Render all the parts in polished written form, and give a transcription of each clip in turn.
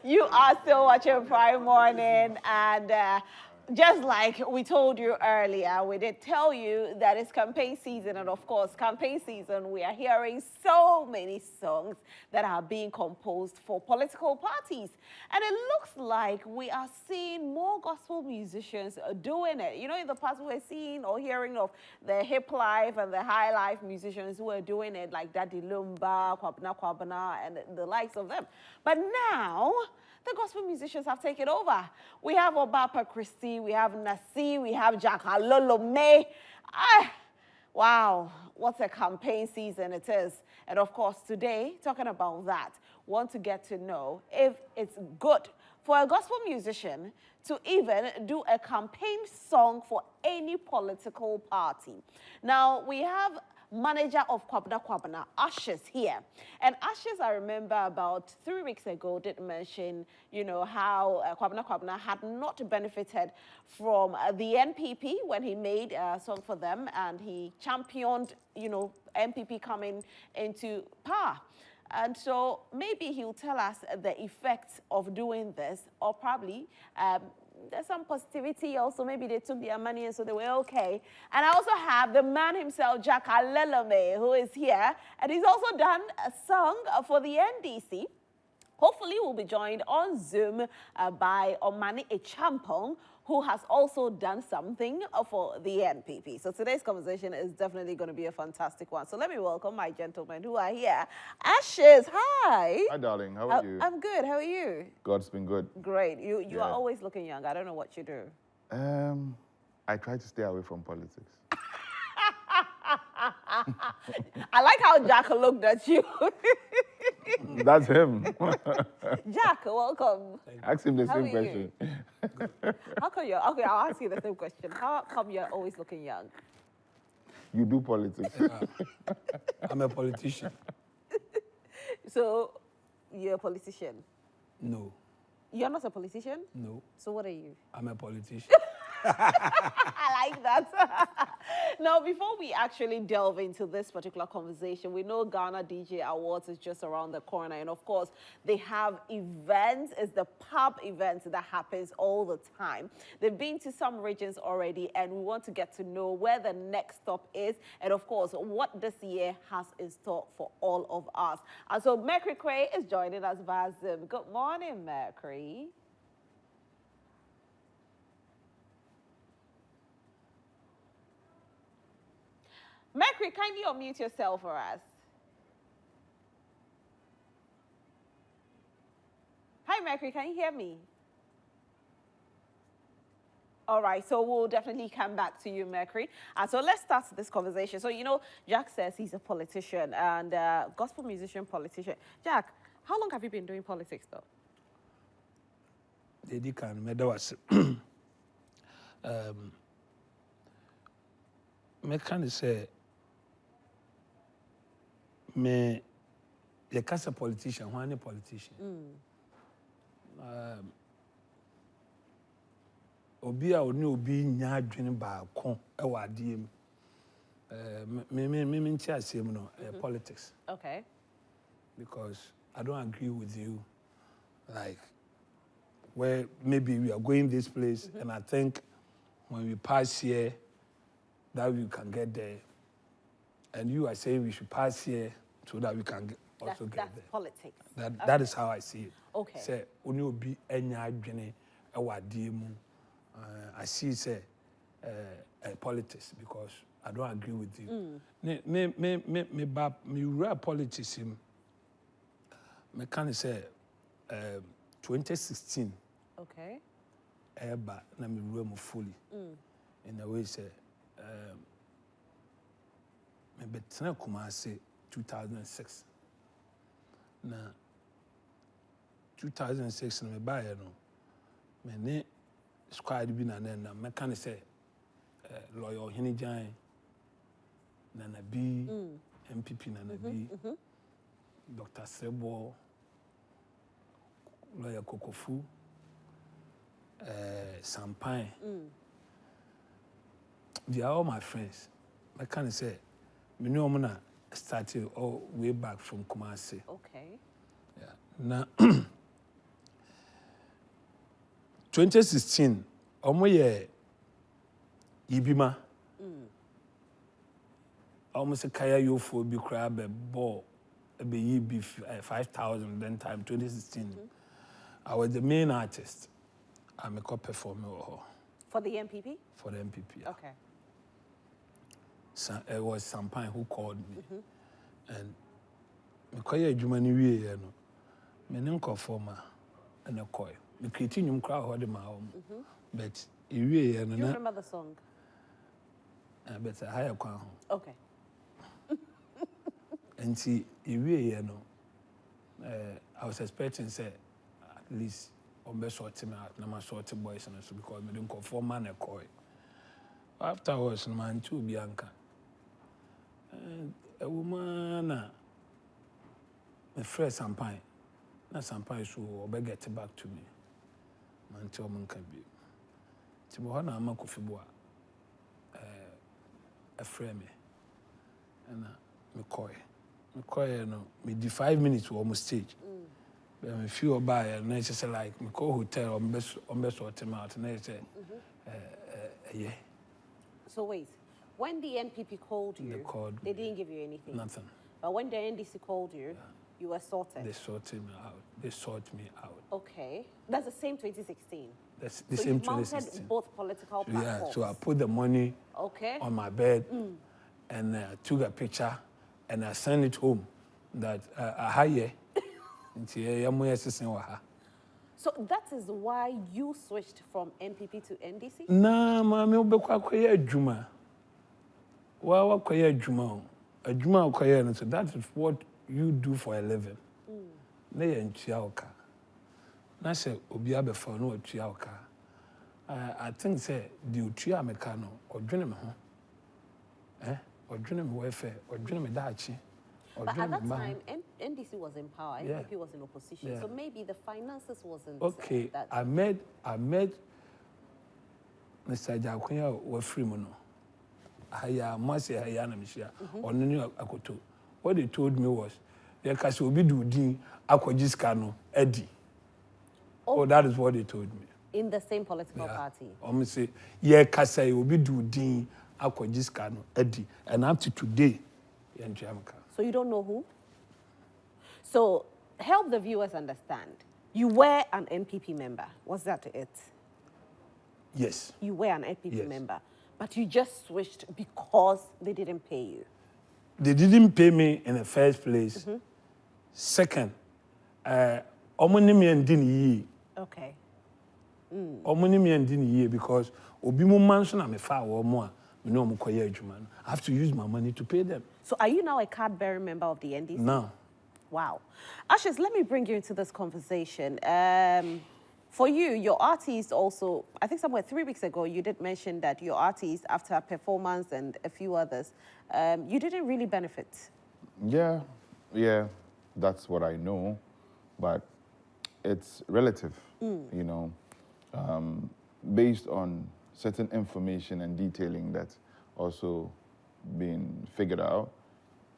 You are still watching Prime Morning, and just like we told you earlier, we did tell you that it's campaign season, and of course, campaign season, we are hearing so many songs that are being composed for political parties. And it looks like we are seeing more gospel musicians doing it. You know, in the past, we were seeing or hearing of the hip life and the high life musicians who are doing it, like Daddy Lumba, Kwabena, and the likes of them. But now, the gospel musicians have taken over. We have Obapa Christie, we have Nasi, we have Alolome. Wow, what a campaign season it is. And of course, today, talking about that, want to get to know if it's good for a gospel musician to even do a campaign song for any political party. Now, we have manager of Kwabena, Ashis here. And Ashis, I remember about 3 weeks ago, did mention, you know, how Kwabena had not benefited from the NPP when he made a song for them, and he championed, you know, NPP coming into power. And so maybe he'll tell us the effects of doing this, or probably there's some positivity also. Maybe they took their money and so they were okay. And I also have the man himself, Alolome, who is here. And he's also done a song for the NDC. Hopefully we'll be joined on Zoom by Omane Acheampong, who has also done something for the NPP. So today's conversation is definitely going to be a fantastic one. So let me welcome my gentlemen who are here. Ashis, hi. Hi, darling. How are you? I'm good. How are you? God's been good. Great. You are always looking young. I don't know what you do. I try to stay away from politics. I like how Jack looked at you. That's him. Jack, welcome. Ask him the same question. How come you're... Okay, I'll ask you the same question. How come you're always looking young? You do politics. I'm a politician. So, you're a politician? No. You're not a politician? No. So what are you? I'm a politician. I like that. Now, before we actually delve into this particular conversation, we know Ghana DJ Awards is just around the corner. And of course, they have events. It's the pub event that happens all the time. They've been to some regions already, and we want to get to know where the next stop is. And of course, what this year has in store for all of us. And so Mercury Cray is joining us via Zoom. Good morning, Mercury. Mercury, kindly unmute yourself for us. Hi, Mercury, can you hear me? All right, so we'll definitely come back to you, Mercury. So let's start this conversation. So, you know, Jack says he's a politician and gospel musician politician. Jack, how long have you been doing politics, though? They can. There was... me kind of say... Me, the cast a politician, who any politician. Obi a oni obi nya adwene ba ko e wa die me nti asem no politics. Okay. Because I don't agree with you, like where maybe we are going this place, and I think when we pass here, that we can get there, and you are saying we should pass here so that we can also get that's there. Politics. That is how I see it. Okay. Say oni obi enya adwene e wa die mu. I see say politics because I don't agree with you. Me real politics me can say 2016. Okay. Eba na me real mu fully. In a way say me betina Kumasi 2006. Na 2006 me buy no me ne squad bi na me can say lawyer Hinijan Nana B, MPP Nana B, Dr. Sebo, lawyer Kokofu, Sampine. They are all my friends. I can say, me know I'm gonna start all way back from Kumasi. Okay. Yeah. Now, 2016, omo ye Ibima. Almost a kaya yo for be crab a ball, a be 5,000 then time 2016. I was the main artist. I'm a co-performer for the MPP. For the MPP. Yeah. Okay. So it was Sampine who called me, and me kaya jumani we no, me nko former and a koi. Me creating crowd hold my home, but we Do you remember the song? But a higher kwan. Okay. And see, I was expecting, say, at least on best sorting out, no my sorting boys and so because we didn't call 4 man a coy. Afterwards, man, 2 Bianca. And a woman, a fresh champagne, not champagne, so or beg get back to me. Man, tell me can be. Timohana, I'm a coffee boy, a frame, and me coy. Me di 5 minutes to almost stage. But me feel by and then say like me call hotel on best sort him out and they say yeah. So wait, when the NPP called you, they didn't give you anything. Nothing. But when the NDC called you, you were sorted. They sorted me out. They sorted me out. Okay, that's the same 2016. That's the so same you 2016. mounted both political platforms. Yeah. So I put the money on my bed and took a picture. And I sent it home that I hire. So that is why you switched from MPP to NDC? Nah, mama, I'll be quite juma. Well, quite juma. A juma, so that is what you do for a living. They and Chiaoka. I said, Obiabe for no Chiaoka. I think, say, the Utria Mecano or Dream. Or dream welfare, or dream dachi. But at that time, NDC was in power, NPP was in opposition, so maybe the finances wasn't. Okay, that I met Mr. Jakunya or Freemono. Haya Masi Hayana Mishia, or Nunu Akoto. What they told me was, there can be do din Aquagiscano, Eddie. Oh, that is what they told me. In the same political party? I'm say, yeah, Kasa will be do din. Eddie, and up to today, so you don't know who? So help the viewers understand. You were an NPP member. Was that it? Yes. You were an NPP member, but you just switched because they didn't pay you. They didn't pay me in the first place. Second, Omane didn't ye. Okay. Omane didn't ye because Obimu mansion I'm a far or more. I have to use my money to pay them. So are you now a card-bearing member of the NDC? No. Wow. Ashis, let me bring you into this conversation. For you, your artist also, I think somewhere 3 weeks ago, you did mention that your artist, after a performance and a few others, you didn't really benefit. Yeah, that's what I know. But it's relative, you know, based on certain information and detailing that's also been figured out.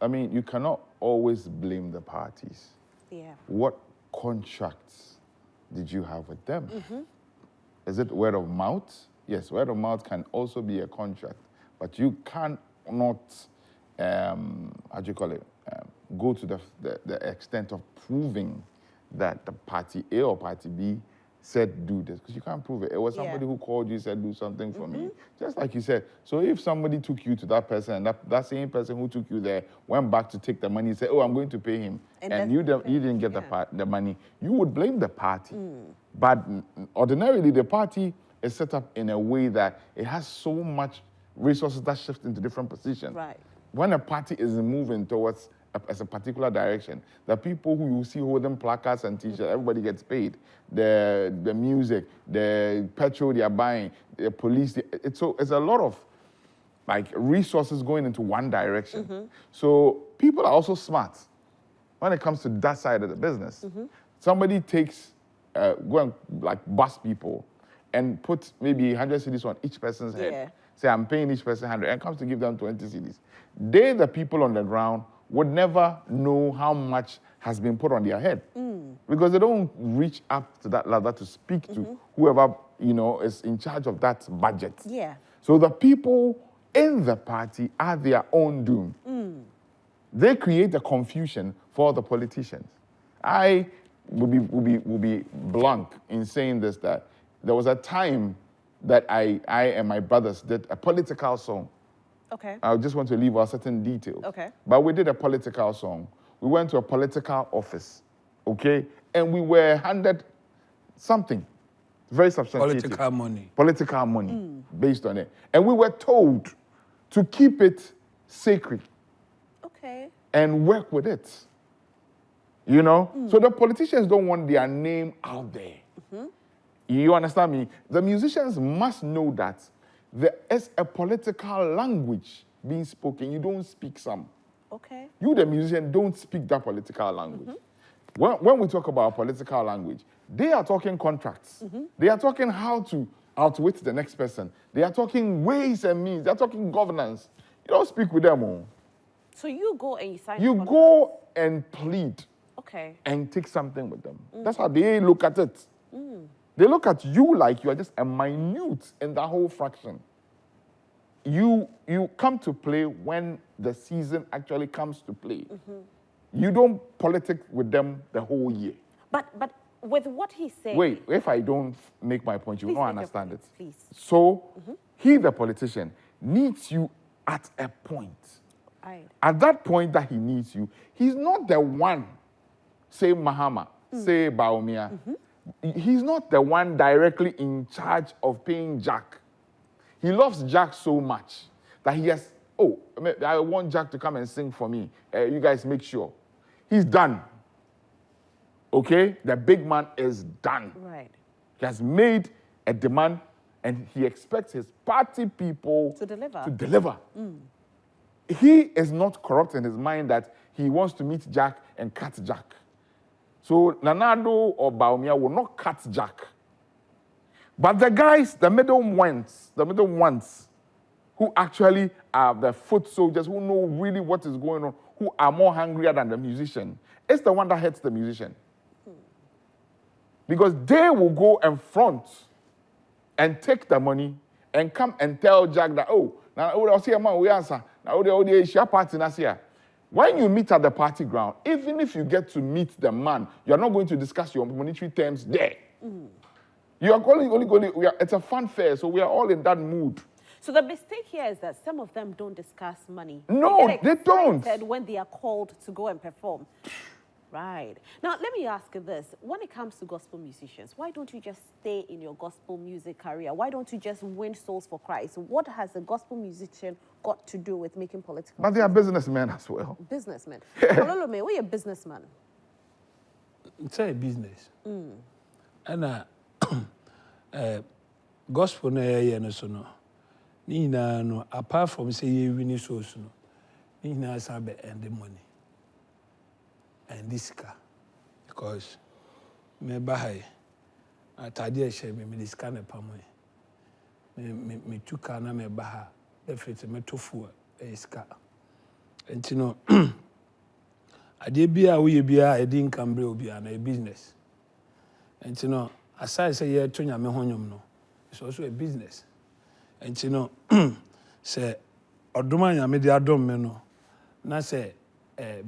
I mean, you cannot always blame the parties. Yeah. What contracts did you have with them? Is it word of mouth? Yes, word of mouth can also be a contract, but you cannot, how do you call it, go to the extent of proving that the party A or party B said do this, because you can't prove it. It was somebody who called you, said do something for me. Just like you said. So if somebody took you to that person, and that same person who took you there went back to take the money, said, oh, I'm going to pay him, and you didn't get the money, you would blame the party. But ordinarily, the party is set up in a way that it has so much resources that shift into different positions. Right. When a party is moving towards a particular direction, the people who you see holding placards and t-shirts, everybody gets paid. The music, the petrol they are buying, the police, it's a lot of like resources going into one direction. So people are also smart when it comes to that side of the business. Somebody takes, go and like bus people and put maybe 100 cedis on each person's head. Say, I'm paying each person 100 and comes to give them 20 cedis. They, the people on the ground, would never know how much has been put on their head. Because they don't reach up to that ladder to speak to whoever, you know, is in charge of that budget. Yeah. So the people in the party are their own doom. They create the confusion for the politicians. I will be blunt in saying this, that there was a time that I and my brothers did a political song. Okay. I just want to leave out certain details. Okay. But we did a political song. We went to a political office, okay? And we were handed something very substantiated. Political money. Political money based on it. And we were told to keep it sacred Okay. and work with it. You know? So the politicians don't want their name out there. You understand me? The musicians must know that there is a political language being spoken. You don't speak some. Okay. You, the musician, don't speak that political language. When we talk about political language, they are talking contracts. They are talking how to outwit the next person. They are talking ways and means. They are talking governance. You don't speak with them all. So you go and you sign. You go and plead Okay. and take something with them. That's how they look at it. They look at you like you are just a minute in the whole fraction. You come to play when the season actually comes to play. You don't politic with them the whole year. But with what he's saying. Wait, if I don't make my point, you will not understand it. Please. So, he, the politician, needs you at a point. Right. At that point that he needs you, he's not the one, say Mahama, say Baumia. He's not the one directly in charge of paying Jack. He loves Jack so much that he has, oh, I want Jack to come and sing for me. You guys make sure. He's done. Okay? The big man is done. Right. He has made a demand and he expects his party people To deliver. to deliver. He is not corrupt in his mind that he wants to meet Jack and cut Jack. So Nanado or Baumia will not cut Jack. But the guys, the middle ones, who actually are the foot soldiers, who know really what is going on, who are more hungrier than the musician, it's the one that hurts the musician. Because they will go and front and take the money and come and tell Jack that, oh, now I'll see a man, we answer. Now the party here. When you meet at the party ground, even if you get to meet the man, you are not going to discuss your monetary terms there. You are only going. It's a fun fair, so we are all in that mood. So the mistake here is that some of them don't discuss money. No, get they don't. excited when they are called to go and perform. Right. Now, let me ask you this. When it comes to gospel musicians, why don't you just stay in your gospel music career? Why don't you just win souls for Christ? What has a gospel musician got to do with making political? But they are businessmen as well. Businessmen. Alolome, we're a businessman. It's a business. And gospel na no so no. Ni na no apart from say you win souls no. Ni na sabe and the money. And this car, because me buy atade she me this car na pamoy. Me two car na me buy definitely me tofu is car. And you know ade bia we bia e din cambre obi na a business. And you know aside say ye to nyame honyom no, it's also a business. And you know say odoma nyame de adom me no na say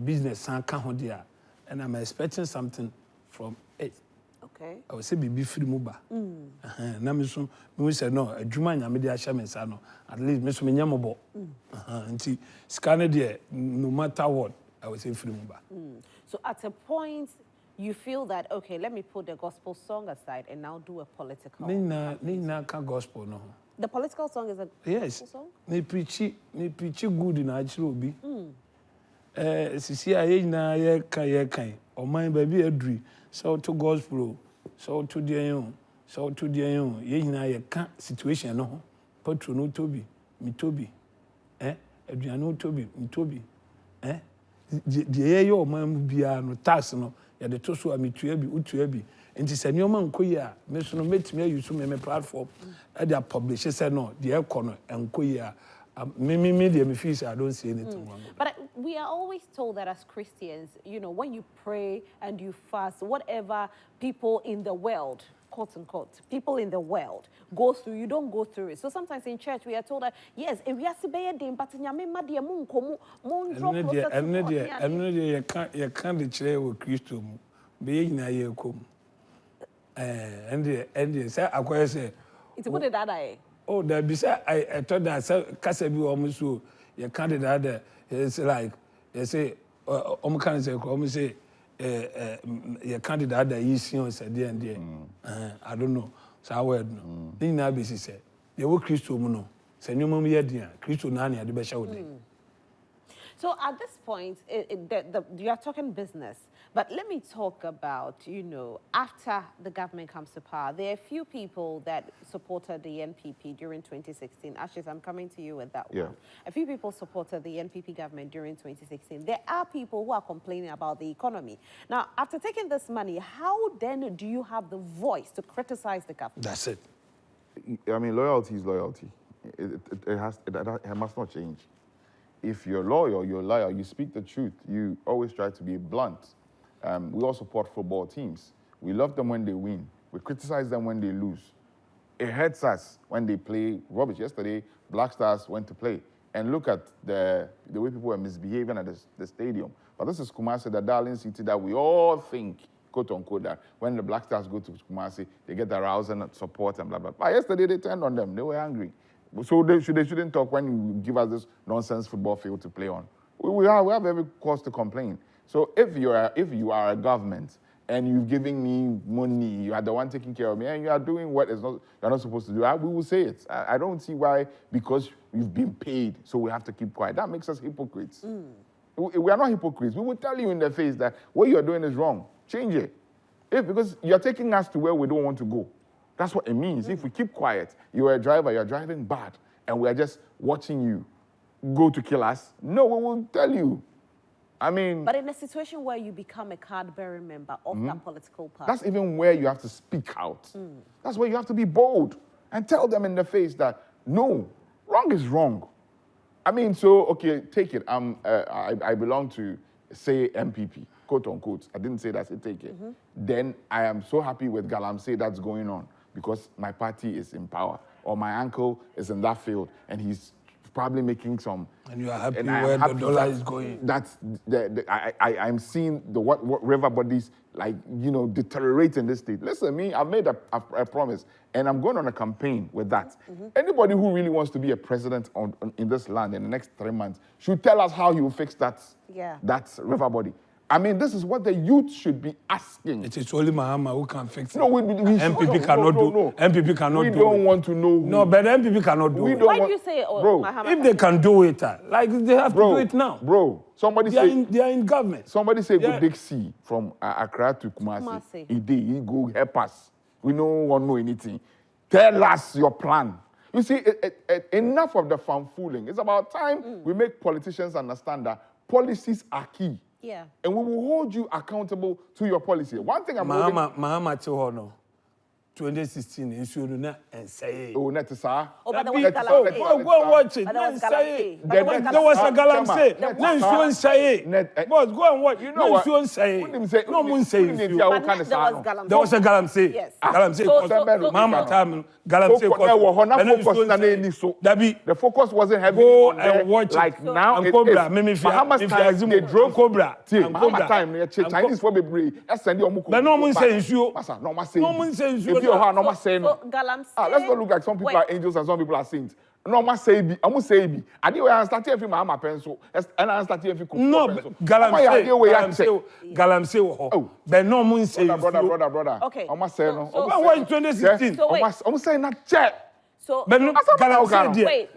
business san ka ho dia, and I'm expecting something from it. Okay. I will say be free muba. Na me so me say no adwuma nyame de ahya me sa no, at least me so me nyamobo. Nti scan there no matter what I will say free muba. So at a point you feel that, okay, let me put the gospel song aside and now do a political. Nina ka gospel no. The political song is a yes. gospel song? Me preach good na achiro obi. Sisi aye na ye kan oman ba bi aduri so to gospel so to the ye na ye kan situation no patro no tobi mi tobi aduane no tobi mi tobi de ye oman bia no tax no ye de to so amitua bi utua bi nti se nyoma nkoyi a me so no metimi ayusu me platform e dia publish say no de e kono enkoyi a Me fees, I don't see anything wrong. But we are always told that as Christians, you know, when you pray and you fast, whatever people in the world, quote unquote, people in the world go through, you don't go through it. So sometimes in church we are told that yes, if we are seeing but you can't share with Christo, being na ye come. And say I say it's put it that way. Oh, there be say I thought that Kasabi almost so you can't that it's like they say can say almost say you can't that easy on said there and there. I don't know. So I word no. Then na be say they will Christo no. Say no mum ye dia Christo na na de be sha wode. So at this point, you are talking business, but let me talk about, you know, after the government comes to power, there are a few people that supported the NPP during 2016. Ashis, I'm coming to you with that one. A few people supported the NPP government during 2016. There are people who are complaining about the economy. Now, after taking this money, how then do you have the voice to criticize the government? That's it. I mean, loyalty is loyalty. It must not change. If you're loyal, you're loyal. You speak the truth. You always try to be blunt. We all support football teams. We love them when they win. We criticize them when they lose. It hurts us when they play rubbish. Yesterday, Black Stars went to play. And look at the way people were misbehaving at the stadium. But this is Kumasi, the darling city that we all think, quote unquote, that when the Black Stars go to Kumasi, they get the rousing support and blah, blah, blah. Yesterday, they turned on them. They were angry. So they shouldn't talk when you give us this nonsense football field to play on. We have every cause to complain. So if you are a government and you're giving me money, you are the one taking care of me, and you are doing what you're not supposed to do, we will say it. I don't see why, because you've been paid, so we have to keep quiet. That makes us hypocrites. We are not hypocrites. We will tell you in the face that what you're doing is wrong. Change it. Because you're taking us to where we don't want to go. That's what it means. If we keep quiet, you're a driver, you're driving bad, and we are just watching you go to kill us. No, we will tell you. I mean... But in a situation where you become a card-bearing member of that political party... That's even where you have to speak out. That's where you have to be bold and tell them in the face that, no, wrong is wrong. I mean, so, okay, take it. I belong to, say, MPP, quote unquote. I didn't say that, say take it. Then I am so happy with Galamsey that's going on, because my party is in power, or my uncle is in that field, and he's probably making some... And you are happy where the dollar is going. That's I'm seeing what river bodies, like, you know, deteriorate in this state. Listen, me, I've made a promise, and I'm going on a campaign with that. Anybody who really wants to be a president in this land in the next 3 months should tell us how he will fix that river body. I mean, this is what the youth should be asking. It is only Mahama who can fix it. No, MPP cannot do. MPP cannot do. We don't want to know. No, but MPP cannot do it. Why do you say, Mahama? If they can do it, like they have to do it now. Bro, somebody say they are in government. Somebody say good Dixie from Accra to Kumasi. He go help us. We don't want to know anything. Tell us your plan. You see, enough of the fan fooling. It's about time we make politicians understand that policies are key. Yeah. And we will hold you accountable to your policy. One thing I'm Mahama Chihono, 2016, in Suruna and say. Oh, not sir. Oh, but go and watch it. There was a Galamsey. Let's go and say. Boss, go and watch. You know what? No one say. There was a Galamsey. Yes. Galamsey. Mahama time. Galamsey. The focus wasn't heavy on them. Like now, Mahama's time, they drove Cobra. Mahama's time, Chinese for me. But no one says you. No one says you. Let's not look like some people are angels and some people are saints. No, I'm saying, I did I started every Mahama pencil, and I started every pencil. No, Galamsey, but no one says brother. Okay. I'm saying no. Why in 2016? I'm saying not check. So, but no, wait,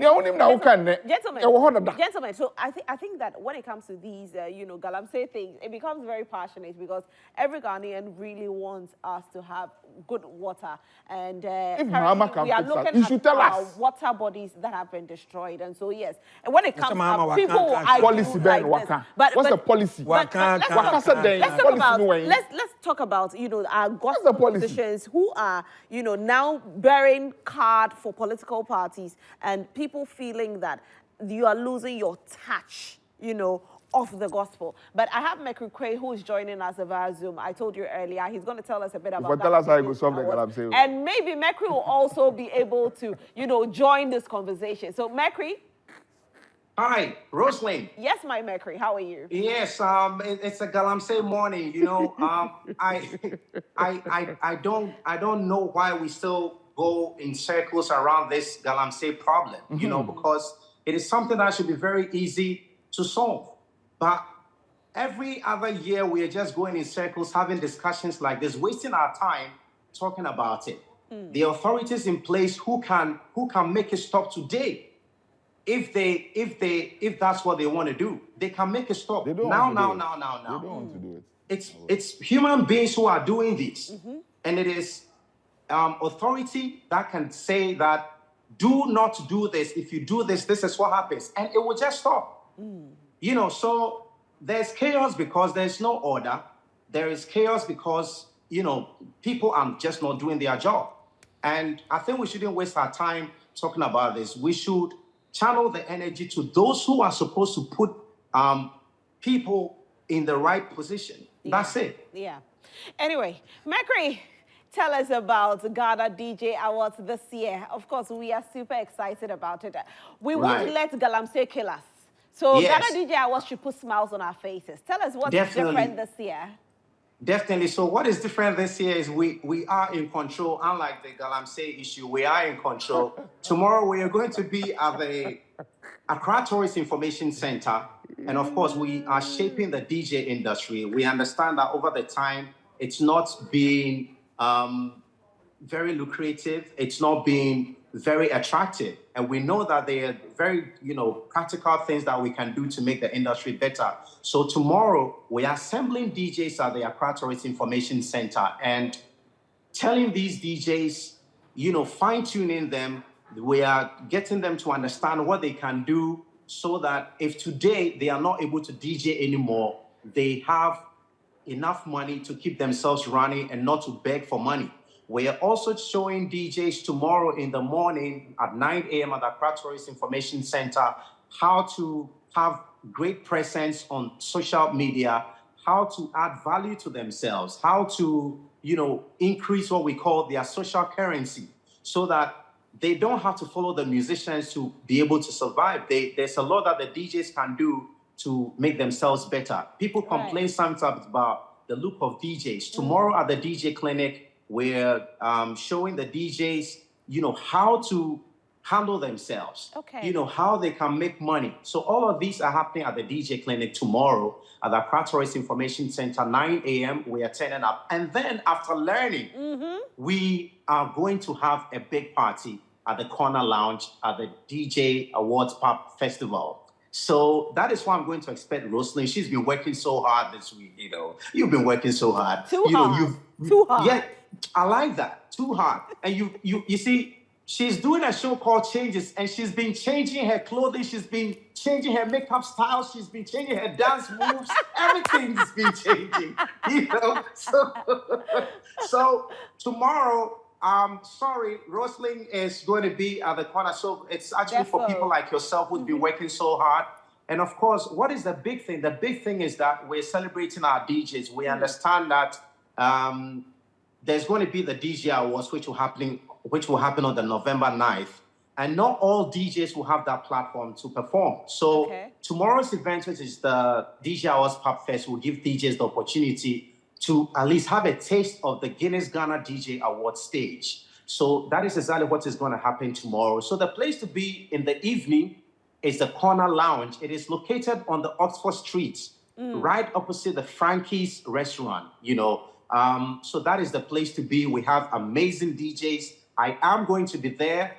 gentlemen. So I think that when it comes to these, Galamsey things, it becomes very passionate because every Ghanaian really wants us to have good water, and if Mama can we are looking at our water bodies that have been destroyed, and so yes, and when it comes to people will argue policy like this. But what's the policy? Let's talk about our gospel politicians who are now bearing card for political parties, and people feeling that you are losing your touch, you know, of the gospel. But I have Mekri who is joining us via Zoom. I told you earlier, he's going to tell us a bit about tell us how you go solve the Galamsey. And maybe Mekri will also be able to, you know, join this conversation. So Mekri. Hi, Rosalind. Yes, my Mekri, how are you? Yes, it's a Galamsey morning. You know, I don't know why we still go in circles around this Galamsey problem. You know, because it is something that should be very easy to solve. But every other year we are just going in circles, having discussions like this, wasting our time talking about it. The authorities in place who can make it stop today. If that's what they want to do, they can make it stop. They don't now. They don't want to do it. It's human beings who are doing this, and it is authority that can say that do not do this. If you do this, this is what happens, and it will just stop. You know, so there's chaos because there's no order. There is chaos because, you know, people are just not doing their job, and I think we shouldn't waste our time talking about this. We should channel the energy to those who are supposed to put people in the right position. Yeah. That's it. Yeah. Anyway, Mekri, tell us about the Ghana DJ Awards this year. Of course, we are super excited about it. We won't let Galamsey kill us. So yes. Ghana DJ Awards should put smiles on our faces. Tell us what's different this year. Definitely. So what is different this year is we are in control. Unlike the Galamsey issue, we are in control. Tomorrow we are going to be at the Accra Tourist Information Center. And of course, we are shaping the DJ industry. We understand that over the time, it's not being very lucrative. It's not being very attractive. And we know that there are very, you know, practical things that we can do to make the industry better. So tomorrow, we are assembling DJs at the Accra Tourist Information Center and telling these DJs, you know, fine-tuning them. We are getting them to understand what they can do so that if today they are not able to DJ anymore, they have enough money to keep themselves running and not to beg for money. We are also showing DJs tomorrow in the morning at 9 a.m. at the Accra Tourist Information Center how to have great presence on social media, how to add value to themselves, how to, you know, increase what we call their social currency so that they don't have to follow the musicians to be able to survive. There's a lot that the DJs can do to make themselves better. People complain sometimes about the look of DJs. Tomorrow at the DJ clinic, we're showing the DJs, you know, how to handle themselves, you know, how they can make money. So all of these are happening at the DJ clinic tomorrow at the Accra Tourist Information Center, 9 a.m. We are turning up. And then after learning, we are going to have a big party at the Corner Lounge at the DJ Awards Pop Festival. So that is why I'm going to expect Rosalind. She's been working so hard this week, you know. You've been working so hard. Too hard. Too hard. Yeah, I like that. Too hard. And you see, she's doing a show called Changes, and she's been changing her clothing. She's been changing her makeup style. She's been changing her dance moves. Everything's been changing, you know. So tomorrow, sorry, Rosalind is going to be at the corner. So it's actually for people like yourself who've been working so hard. And of course, what is the big thing? The big thing is that we're celebrating our DJs. We understand that there's going to be the DJ Awards, which will happen on the November 9th. And not all DJs will have that platform to perform. So tomorrow's event, which is the DJ Awards Pop Fest, will give DJs the opportunity to at least have a taste of the Guinness Ghana DJ Awards stage. So that is exactly what is going to happen tomorrow. So the place to be in the evening is the Corner Lounge. It is located on the Oxford Street, right opposite the Frankie's restaurant, you know. So that is the place to be. We have amazing DJs. I am going to be there.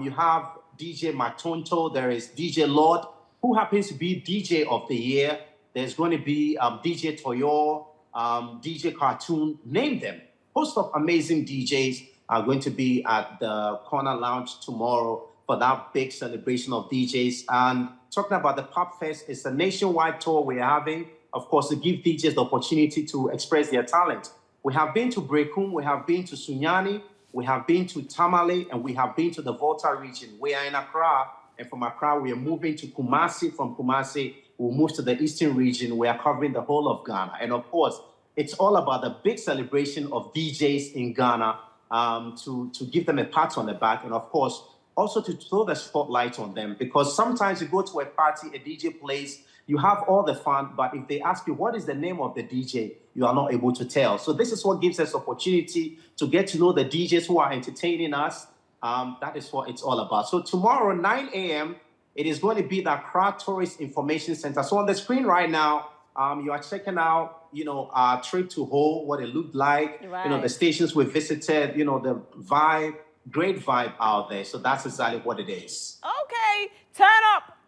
You have DJ Matonto. There is DJ Lord, who happens to be DJ of the year. There's going to be DJ Toyo, DJ Cartoon, name them. Host of amazing DJs are going to be at the Corner Lounge tomorrow for that big celebration of DJs. And talking about the Pop Fest, it's a nationwide tour we're having, of course, to give DJs the opportunity to express their talent. We have been to Brekum, we have been to Sunyani, we have been to Tamale, and we have been to the Volta region. We are in Accra And from Accra, we are moving to Kumasi. From Kumasi, we'll move to the eastern region. We are covering the whole of Ghana. And of course, it's all about the big celebration of DJs in Ghana, to give them a pat on the back. And of course, also to throw the spotlight on them. Because sometimes you go to a party, a DJ plays, you have all the fun, but if they ask you, what is the name of the DJ, you are not able to tell. So this is what gives us opportunity to get to know the DJs who are entertaining us. That is what it's all about. So tomorrow, 9 a.m., it is going to be the Accra Tourist Information Center. So on the screen right now, you are checking out, our trip to Ho, what it looked like, right. The stations we visited, the vibe, great vibe out there. So that's exactly what it is. Okay, turn up.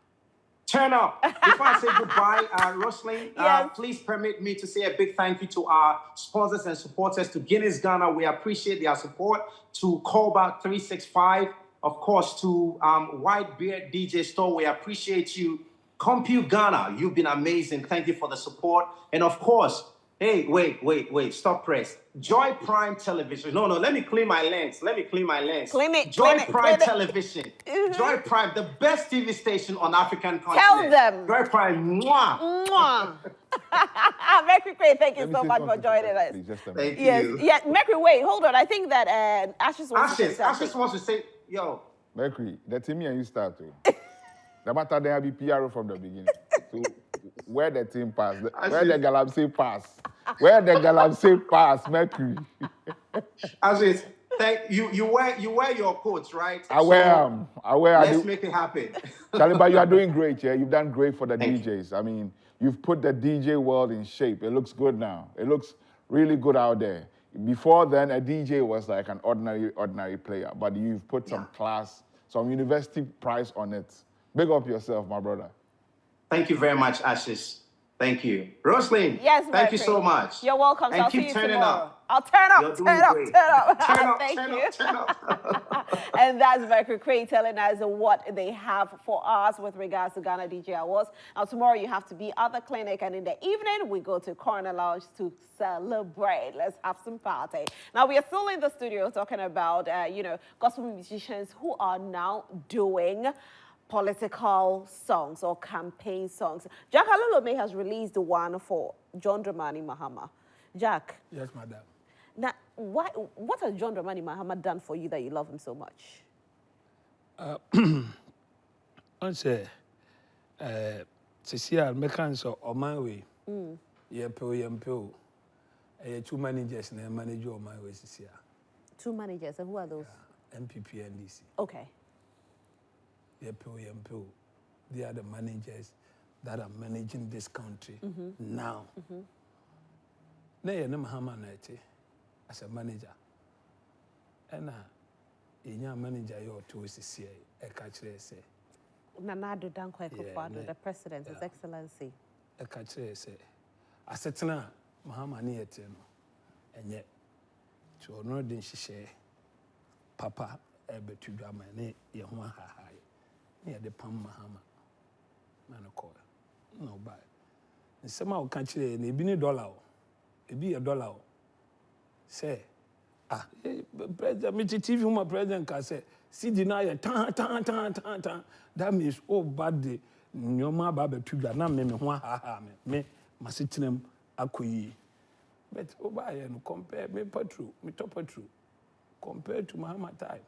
Turn up. Before I say goodbye, Rosalind, yes. Please permit me to say a big thank you to our sponsors and supporters, to Guinness Ghana. We appreciate their support. To Callback 365, of course, to Whitebeard DJ Store. We appreciate you. Compute Ghana, you've been amazing. Thank you for the support. And of course, hey, wait, stop press. Joy Prime Television. No, let me clean my lens. Clean it. Joy Prime Television. Joy Prime, the best TV station on African continent. Tell them. Joy Prime, mwah. Mercury, thank you so much for joining us. Thank you. Yes, Mercury, wait, hold on. I think that Ashis wants to say something. Ashis wants to say, yo. Mercury, the team and you start to. No matter there be PR from the beginning. So where the team pass, where the Galamsey pass, Mercury. Ashis, thank you. You wear your coats, right? I wear them. Let's make it happen. Kaliba, you are doing great, yeah. You've done great for the DJs. I mean, you've put the DJ world in shape. It looks good now. It looks really good out there. Before then, a DJ was like an ordinary player, but you've put some class, some university price on it. Big up yourself, my brother. Thank you very much, Ashis. Thank you. Rosalind, yes, thank you so much. You're welcome. And I'll keep see you turning tomorrow. up. I'll turn up. You're Turn up. great. Thank you. Turn up. And that's Mercury telling us what they have for us with regards to Ghana DJ Awards. Now, tomorrow you have to be at the clinic, and in the evening we go to Corner Lounge to celebrate. Let's have some party. Now, we are still in the studio talking about, gospel musicians who are now doing political songs or campaign songs. Jack Alolome has released one for John Dramani Mahama. Jack. Yes, madam. Now, what has John Dramani Mahama done for you that you love him so much? I say, Cecilia, mechanics of Omane way. Yempo. Two managers and manager of my way, Cecilia. Two managers, and who are those? MPP and DC. Okay. Yempo. They are the managers that are managing this country now. Na Mahama Nete as a manager. And a manager you to CCA, a catcher say. Nanado Danko Ekufado, the President, His Excellency. A catcher say. I said, Mahama Nietino, and yet to honor the share Papa Ebetudama, Yahua High, near the Pam Mahama. Manacor. No, bad. And somehow catch it, and $1 billion. It be $1. Say, President, me TV, my president can say, see deny tan. That means bad day. No ma babe tuba na me me masitinem akoyi. But obaye no compare me patrol, me top patrol compared to Mahama time.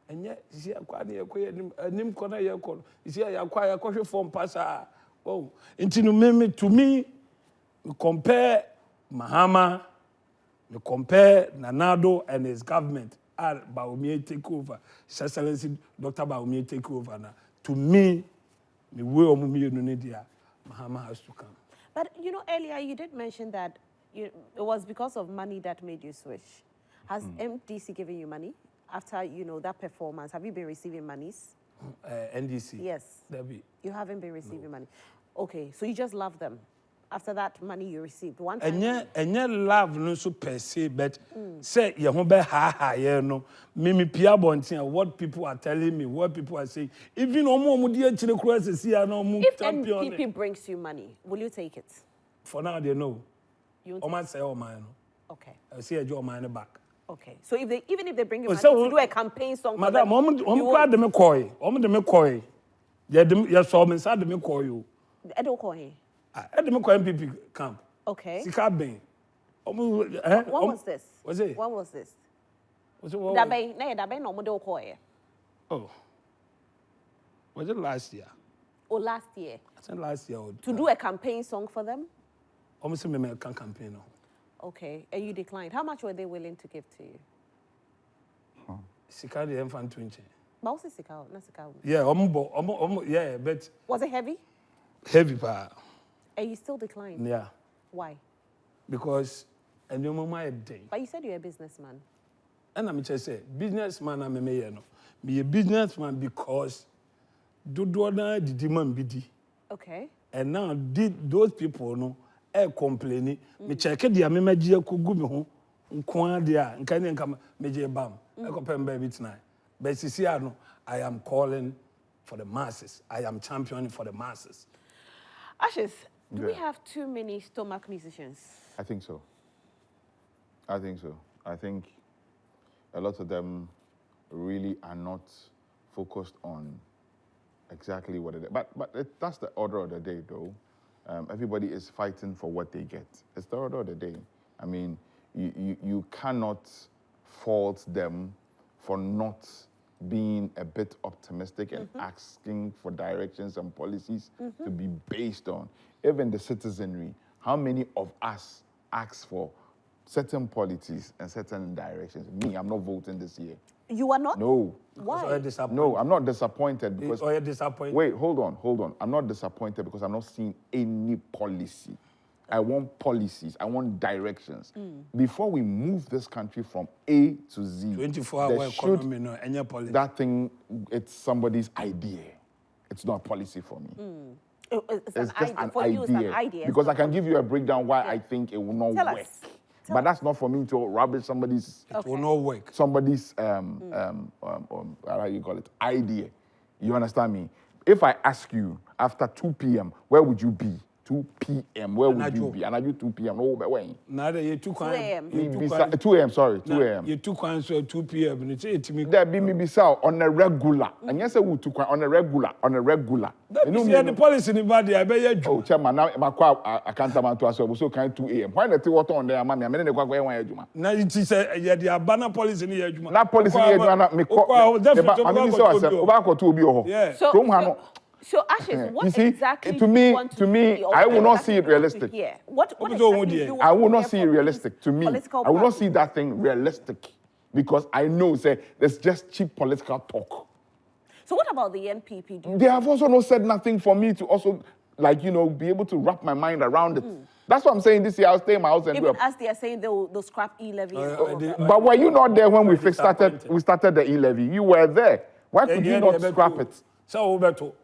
And yet, see akwa na yakoye anim kona yakon. See yakwa yakwohwe form passa. Oh, intinu me to me compare Mahama, you compare Nanado and his government, Baumie take over, His Excellency Dr. Baumie take over now. To me, the way of Mahama has to come. But earlier you did mention that it was because of money that made you switch. Has MDC given you money after that performance? Have you been receiving monies? NDC. Yes. You haven't been receiving money. Okay, so you just love them. After that money you received, one time. And yet love no so per se, but say you no. Mimi Pia Bontin, what people are telling me, what people are saying. Even if MPP brings you money, will you take it? For now they know. Omane say Omane. Okay. I see a job mine back. Okay. So even if they bring you money to do a campaign song, Madam, I'm glad they me koi. Yeah, saw me inside me call you. I don't call him. I didn't call MPP camp. Okay. Sika Ben. When was this? Was it? When was this? Was it what? That be no more don't call him. Oh. Was it last year? Or last year? I think last year. To do a campaign song for them? Almost a American campaign. Okay, and you declined. How much were they willing to give to you? Sika the infant 20. But what's the Sika? Not Sika. Yeah, yeah, but. Was it heavy? Heavy, pa. And you still declined? Yeah. Why? Because, and your mama day. But you said you're a businessman. And I'm just saying, businessman, I'm a mayor. Be a businessman because do the man bidi. Okay. And now did those people no complaining. Me check the amemaji kugu me ho nkwa dia nkane nka meje bam. I compare baby tonight. But see no, I am calling for the masses. I am championing for the masses. Ashis, do we have too many stomach musicians? I think so. I think so. I think a lot of them really are not focused on exactly what it is. But that's the order of the day, though. Everybody is fighting for what they get. It's the order of the day. I mean, you cannot fault them for not being a bit optimistic and asking for directions and policies to be based on. Even the citizenry, how many of us ask for certain policies and certain directions? Me, I'm not voting this year. You are not? No. Why? No, I'm not disappointed because... Are you disappointed? Wait, hold on. I'm not disappointed because I'm not seeing any policy. I want policies. I want directions. Before we move this country from A to Z, 24-hour economy, no, any policy. That thing, it's somebody's idea. It's not a policy for me. It's just an idea. It's an idea. Because I can give you a breakdown why I think it will not work. But that's not for me to rubbish somebody's... It will not work. Somebody's, how you call it, idea. You understand me? If I ask you, after 2 p.m., where would you be? 2 p.m., where would you be? And I do 2 p.m., no, but when? Now you 2 a.m. 2 a.m., sorry, 2 a.m. You 2 so 2 p.m. and it's 8 me. There be me on a regular. And yes, I would 2 on a regular. You know the policy in the body, I bet you. Oh, chairman, now I can't come to us, so kind 2 a.m. Why not water on there, mammy? I mean, go now it is a banner policy in the edge. Not policy, So, Ashis, what you see, exactly to me, I will not see it realistic. What exactly I will not see it realistic. To me, political I will not party? see that thing realistic because I know, say, there's just cheap political talk. So, what about the NPP? They have also not said nothing for me to also, like, you know, be able to wrap my mind around it. That's what I'm saying this year. I'll stay in my house and even as they are saying they'll scrap e-levy. But were you not there when we started the e-levy? You were there. Why could you not scrap it? So, Roberto.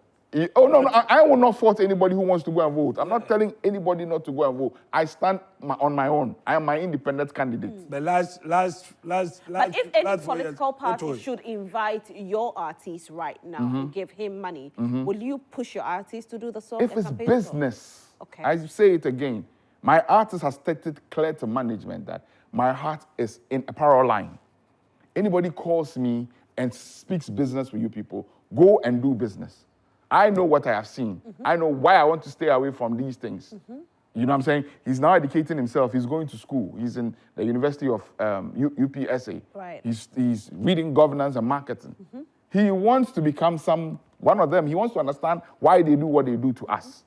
Oh, no, I will not fault anybody who wants to go and vote. I'm not telling anybody not to go and vote. I stand on my own. I am my independent candidate. But But if any political party should invite your artist right now and give him money, will you push your artist to do the song? If it's business, okay. I say it again. My artist has stated clear to management that my heart is in apparel line. Anybody calls me and speaks business with you people, go and do business. I know what I have seen. I know why I want to stay away from these things. You know what I'm saying? He's now educating himself. He's going to school. He's in the University of UPSA. Right. He's reading governance and marketing. He wants to become one of them. He wants to understand why they do what they do to us.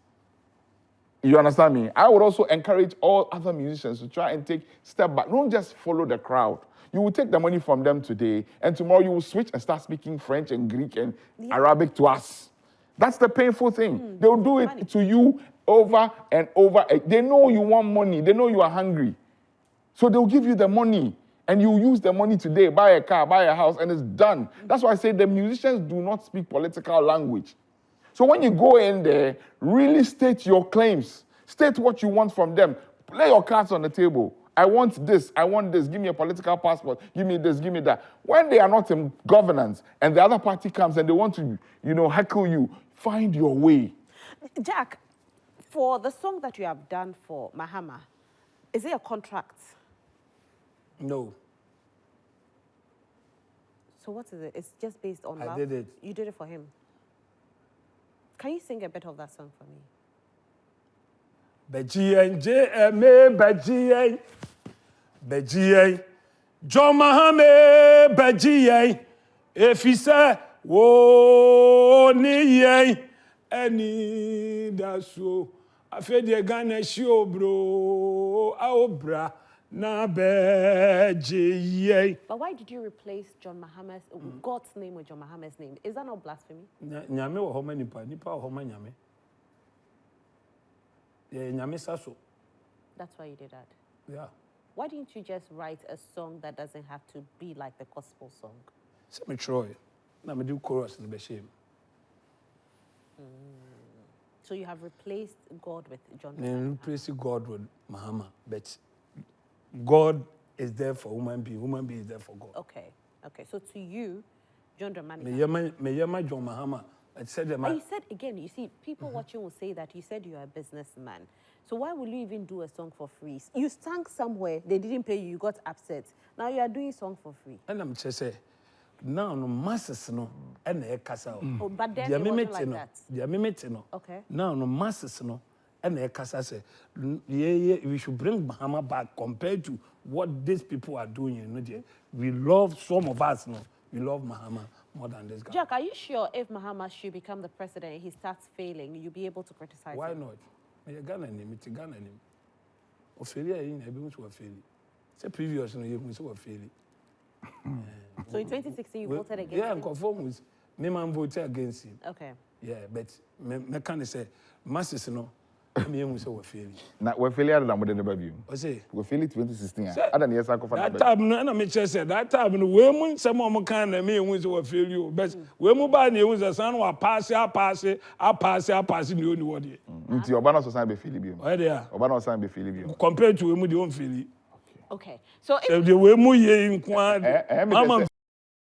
You understand me? I would also encourage all other musicians to try and take step back. Don't just follow the crowd. You will take the money from them today, and tomorrow you will switch and start speaking French and Greek and Arabic to us. That's the painful thing. They'll do it to you over and over. They know you want money. They know you are hungry. So they'll give you the money, and you use the money today, buy a car, buy a house, and it's done. That's why I say the musicians do not speak political language. So when you go in there, really state your claims. State what you want from them. Lay your cards on the table. I want this, give me a political passport, give me this, give me that. When they are not in governance and the other party comes and they want to, heckle you, find your way. Jack, for the song that you have done for Mahama, is it a contract? No. So what is it? It's just based on love? I did it. You did it for him? Can you sing a bit of that song for me? Bejiyen JMA Bejiyen Bejiyen John Mahame Bejiyen Efisa wo ni yen eni daso afede Ghana show bro aobra na bejiyen. But why did you replace John Mahama's God's name with John Mahama's name? Is that not blasphemy? Nyame wo homa nipa wo homa nyame. Nyame saso. That's why you did that. Yeah. Why didn't you just write a song that doesn't have to be like the gospel song? Say me try. Na me do chorus in the shame. So you have replaced God with John Me Mahama. replace God with Mahama, but God is there for human being is there for God. Okay. So to you, John Dramani. Me yema John Mahama. I said And you said again, you see, people watching will say that you said you are a businessman. So why will you even do a song for free? You sang somewhere, they didn't pay you, you got upset. Now you are doing song for free. And I'm just say, now no masses no, and a casa. Oh, but then it wasn't like that. No. Okay. Now no masses no, and a casa say, yeah, we should bring Bahama back compared to what these people are doing. You know, we love some of us. No, we love Mahama more than this guy. Jack, are you sure if Mahama should become the president and he starts failing, you'll be able to criticize Why him? not? Me Ghana name, it's Ghana name. Ophelia in everyone to fail. Say previous no, you must fail. So in 2016, you voted against yeah, him? I'm conform with me man voted against him. Okay. Yeah, but me can say masses no, me must fail. Na we failure na mo de ne ba bi. I say We fail 2016. Ada na yesa ko fa na that ba. time no na me say that time no we mu some mo kan na me must fail you. But we mu ba na e say san wa pass ni oni wodi. Nti oba na so san be fail bi. Why there? Oba na so san be fail bi. Compared to we mu the on fail. Okay. So if So the we mu ye nkwa. Mama